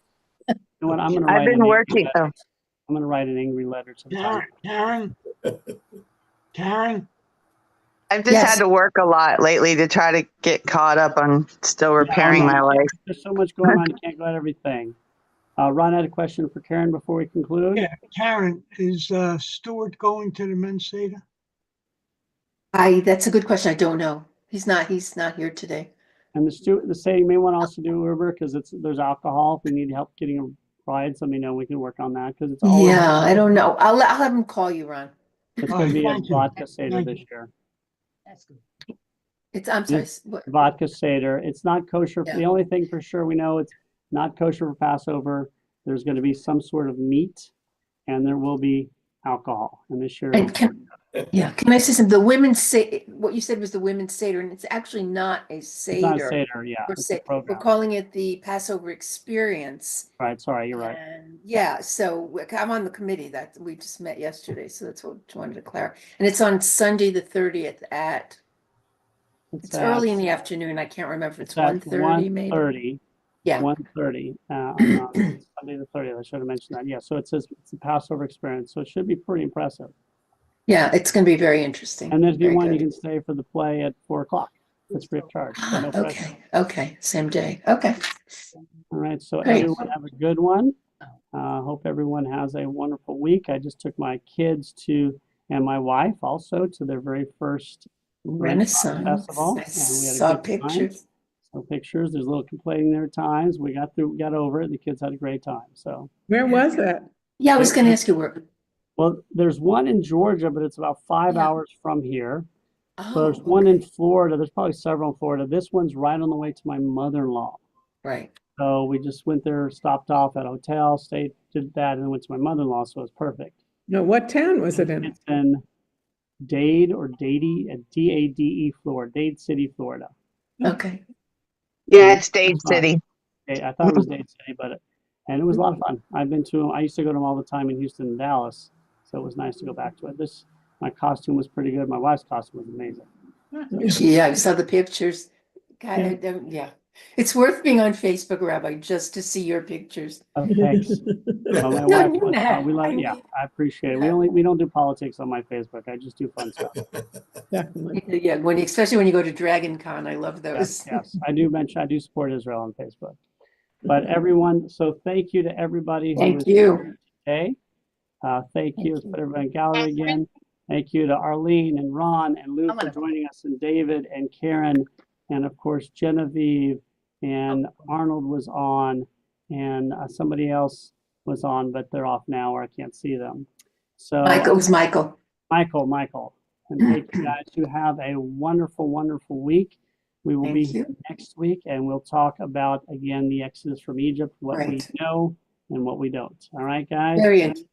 you know what? I'm going to write. I've been working. I'm going to write an angry letter to the Karen, I've just had to work a lot lately to try to get caught up on still repairing my life. There's so much going on, you can't go at everything. Ron had a question for Karen before we conclude. Yeah, Karen, is Stuart going to the Men's Seder? That's a good question. I don't know. He's not here today. And the Seder may want to also do Uber because there's alcohol. If we need help getting a ride, let me know. We can work on that because it's always. Yeah, I don't know. I'll have him call you, Ron. It's going to be a vodka Seder this year. I'm sorry. Vodka Seder. It's not kosher. Yeah. The only thing for sure we know it's not kosher for Passover. There's going to be some sort of meat, and there will be alcohol. And this year, can I say something? The women's Seder, what you said was the women's Seder, and it's actually not a Seder. it's not a Seder, yeah. It's a We're program. calling it the Passover Experience. Right, sorry, you're right. And so I'm on the committee that we just met yesterday, so that's what I wanted to clarify. And it's on Sunday the 30th at. It's early in the afternoon. I can't remember if it's 1:30 maybe. 1:30. Yeah. 1:30 on Sunday the 30th. I should have mentioned that. Yeah, so it says it's a Passover Experience, so it should be pretty impressive. Yeah, it's going to be very interesting. And then if you Very want, good. you can stay for the play at 4 o'clock. It's free of charge. So no pressure. Okay, same day. Okay. All right, so Great. everyone have a good one. Hope everyone has a wonderful week. I just took my kids and my wife also to their very first Renaissance Festival. I And we had a saw good time. pictures. So pictures, there's a little complaining there at times. We got over it. The kids had a great time. So, Where was that? Yeah, I was going to ask you where. well, there's one in Georgia, but it's about 5 Yeah. hours from here. Oh, So there's one in okay. Florida. There's probably several in Florida. This one's right on the way to my mother-in-law. Right. So we just went there, stopped off at a hotel, stayed, did that, and then went to my mother-in-law. So it was perfect. No, what town was it in? It's in Dade or Dade, Dade, Florida, Dade City, Florida. Okay. Yeah, it's Dade City. I thought it was Dade City, but And it was a lot of fun. I've been to them. I used to go to them all the time in Houston and Dallas. So it was nice to go back to it. My costume was pretty good. My wife's costume was amazing. Yeah, I saw the pictures. God, yeah. It's worth being on Facebook, Rabbi, just to see your pictures. Oh, thanks. Well, my No, wife you was, have. we love, I yeah, mean- I appreciate it. Yeah. We don't do politics on my Facebook. I just do fun stuff. Definitely. Yeah, especially when you go to Dragon Con, I love Yes, those. yes. I do support Israel on Facebook. But everyone, so thank you to everybody who Thank was you. here today. Thank you. Let's you. put everybody in gallery again. Thank you to Arlene and Ron and Lou for joining us, and David and Karen, and of course Genevieve and Arnold was on, and somebody else was on, but they're off now or I can't see them. So Michael, it was Michael. Michael. And thank you guys. You have a wonderful, wonderful week. We will be Thank here you. next week and we'll talk about, again, the Exodus from Egypt, what we Right. know and what we don't. All right, guys? Very interesting.